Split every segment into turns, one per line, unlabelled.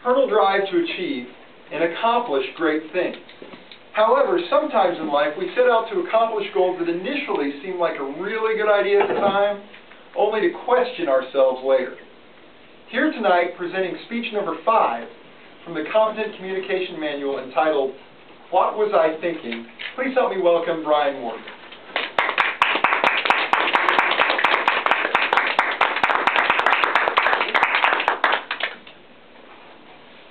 hurdle drive to achieve and accomplish great things. However, sometimes in life we set out to accomplish goals that initially seem like a really good idea at the time, only to question ourselves later. Here tonight, presenting speech number 5 from the Competent Communication Manual entitled, What Was I Thinking? Please help me welcome Brian Morgan.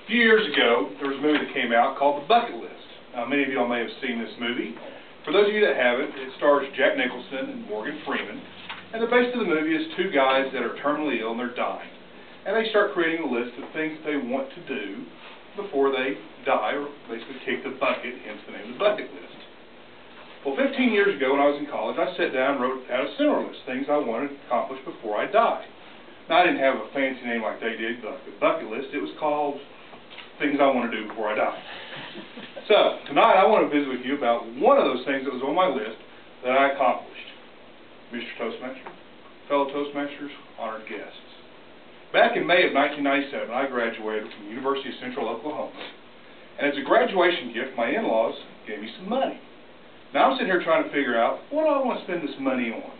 A few years ago, there was a movie that came out called The Bucket List. Now, many of y'all may have seen this movie. For those of you that haven't, it stars Jack Nicholson and Morgan Freeman. And the base of the movie is two guys that are terminally ill and they're dying. And they start creating a list of things they want to do before they die, or basically kick the bucket, hence the name of the bucket list. Well, 15 years ago when I was in college, I sat down and wrote out a similar list, things I wanted to accomplish before I die. Now, I didn't have a fancy name like they did, the bucket list. It was called Things I Want to Do Before I Die. So, tonight I want to visit with you about one of those things that was on my list that I accomplished. Mr. Toastmaster, fellow Toastmasters, honored guests. Back in May of 1997, I graduated from the University of Central Oklahoma. And as a graduation gift, my in-laws gave me some money. Now I'm sitting here trying to figure out, what do I want to spend this money on?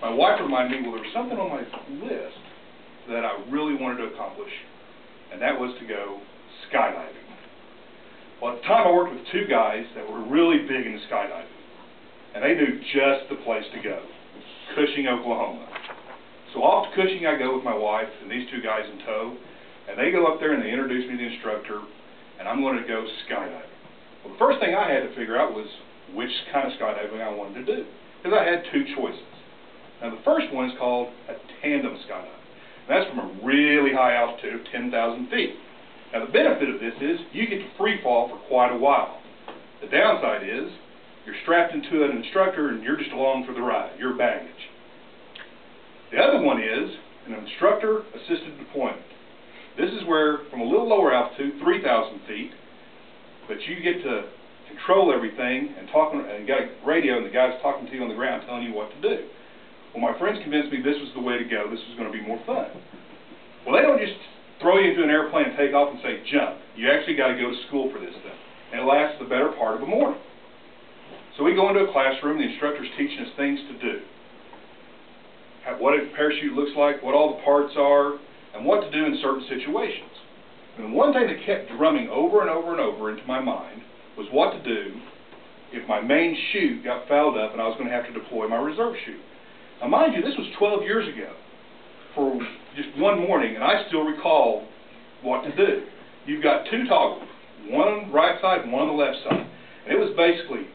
My wife reminded me, well, there was something on my list that I really wanted to accomplish, and that was to go skydiving. Well, at the time I worked with two guys that were really big into skydiving, and they knew just the place to go, Cushing, Oklahoma. So off to Cushing I go with my wife and these two guys in tow, and they go up there and they introduce me to the instructor, and I'm going to go skydiving. Well, the first thing I had to figure out was which kind of skydiving I wanted to do, because I had two choices. Now the first one is called a tandem skydive. And that's from a really high altitude of 10,000 feet. Now the benefit of this is you get to free fall for quite a while. The downside is you're strapped into an instructor and you're just along for the ride, your baggage. The other one is an instructor-assisted deployment. This is where, from a little lower altitude, 3,000 feet, but you get to control everything and you got a radio and the guy's talking to you on the ground telling you what to do. Well, my friends convinced me this was the way to go. This was going to be more fun. Well, they don't just throw you into an airplane and take off and say, jump. You actually got to go to school for this thing. And it lasts the better part of a morning. So we go into a classroom, the instructor's teaching us things to do. What a parachute looks like, what all the parts are, and what to do in certain situations. And one thing that kept drumming over and over and over into my mind was what to do if my main chute got fouled up and I was going to have to deploy my reserve chute. Now mind you, this was 12 years ago for just one morning, and I still recall what to do. You've got two toggles, one on the right side and one on the left side. And it was basically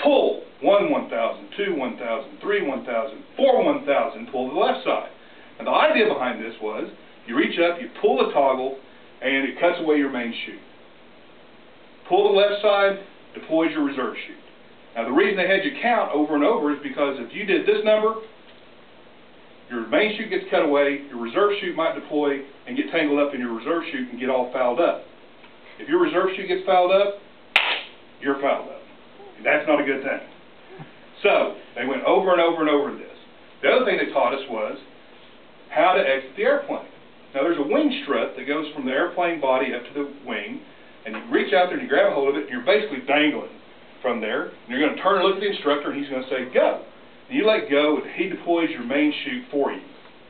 pull 1 1,000, 2 1,000, 3 1,000, 4 1,000, pull to the left side. And the idea behind this was you reach up, you pull the toggle, and it cuts away your main chute. Pull the left side, deploys your reserve chute. Now the reason they had you count over and over is because if you did this number, your main chute gets cut away, your reserve chute might deploy and get tangled up in your reserve chute and get all fouled up. If your reserve chute gets fouled up, you're fouled up. And that's not a good thing. So, they went over and over and over this. The other thing they taught us was how to exit the airplane. Now there's a wing strut that goes from the airplane body up to the wing, and you reach out there and you grab a hold of it and you're basically dangling from there. And you're going to turn and look at the instructor and he's going to say, go. And you let go and he deploys your main chute for you.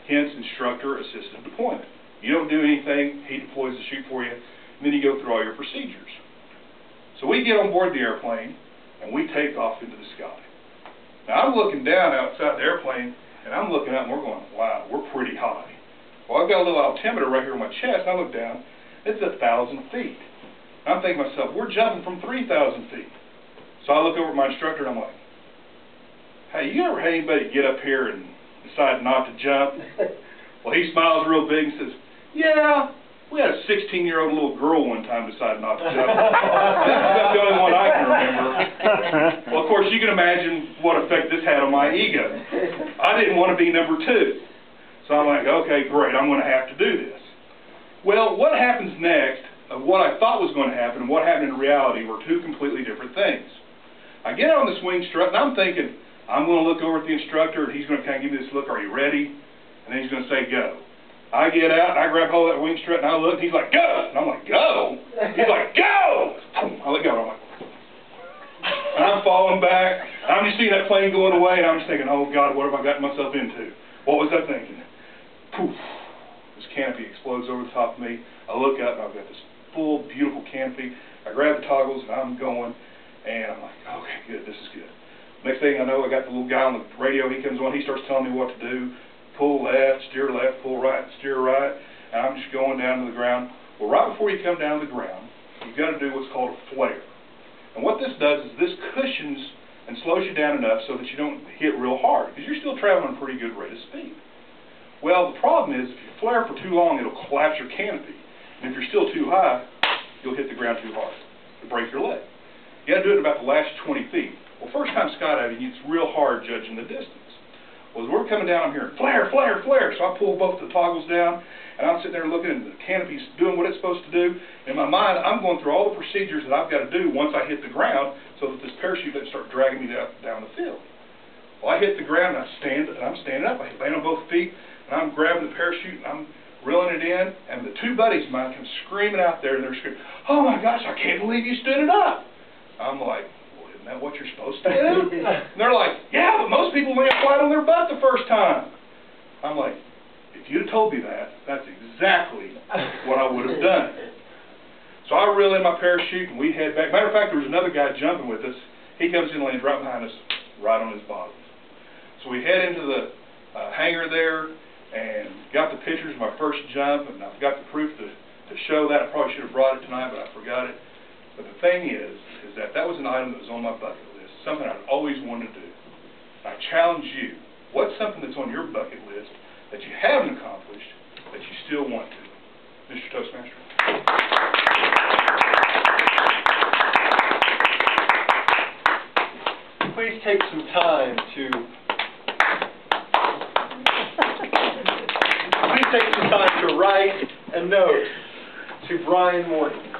Hence, instructor-assisted deployment. You don't do anything, he deploys the chute for you, and then you go through all your procedures. So we get on board the airplane and we take off into the sky. Now I'm looking down outside the airplane and I'm looking up and we're going, wow, we're pretty high. Well, I've got a little altimeter right here on my chest. I look down, it's 1,000 feet. I'm thinking to myself, we're jumping from 3,000 feet. So I look over at my instructor and I'm like, hey, you ever had anybody get up here and decide not to jump? Well, he smiles real big and says, yeah, we had a 16-year-old little girl one time decide not to jump. That's the only one I can remember. Well, of course, you can imagine what effect this had on my ego. I didn't want to be number 2. So I'm like, okay, great, I'm going to have to do this. Well, what happens next, of what I thought was going to happen and what happened in reality were two completely different things. I get on the swing strut and I'm thinking, I'm going to look over at the instructor and he's going to kind of give me this look, are you ready? And then he's going to say, go. I get out, and I grab hold of that wing strut, and I look, and he's like, go! And I'm like, go? He's like, go! I let go, and I'm like, and I'm falling back, and I'm just seeing that plane going away, and I'm just thinking, oh God, what have I gotten myself into? What was I thinking? Poof. This canopy explodes over the top of me. I look up, and I've got this full, beautiful canopy. I grab the toggles, and I'm going, and I'm like, okay, good, this is good. Next thing I know, I got the little guy on the radio, he comes on, he starts telling me what to do. Pull left, pull right, steer right, and I'm just going down to the ground. Well, right before you come down to the ground, you've got to do what's called a flare. And what this does is this cushions and slows you down enough so that you don't hit real hard, because you're still traveling a pretty good rate of speed. Well, the problem is, if you flare for too long, it'll collapse your canopy. And if you're still too high, you'll hit the ground too hard to break your leg. You got to do it about the last 20 feet. Well, first time skydiving, it's real hard judging the distance. Well, as we're coming down, I'm hearing flare, flare, flare. So I pull both the toggles down, and I'm sitting there looking, and the canopy's doing what it's supposed to do. In my mind, I'm going through all the procedures that I've got to do once I hit the ground so that this parachute doesn't start dragging me down the field. Well, I hit the ground, and I'm standing up. I land on both feet, and I'm grabbing the parachute, and I'm reeling it in, and the two buddies of mine come screaming out there, and they're screaming, oh my gosh, I can't believe you stood it up. I'm like, isn't that what you're supposed to do? And they're like, yeah, but most people land flat on their butt the first time. I'm like, if you'd have told me that, that's exactly what I would have done. So I reel in my parachute, and we head back. Matter of fact, there was another guy jumping with us. He comes in and lands right behind us, right on his bottom. So we head into the hangar there, and got the pictures of my first jump, and I've got the proof to show that. I probably should have brought it tonight, but I forgot it. But the thing is that was an item that was on my bucket list, something I'd always wanted to do. I challenge you, what's something that's on your bucket list that you haven't accomplished that you still want to? Mr. Toastmaster.
Please take some time to write a note to Brian Morton.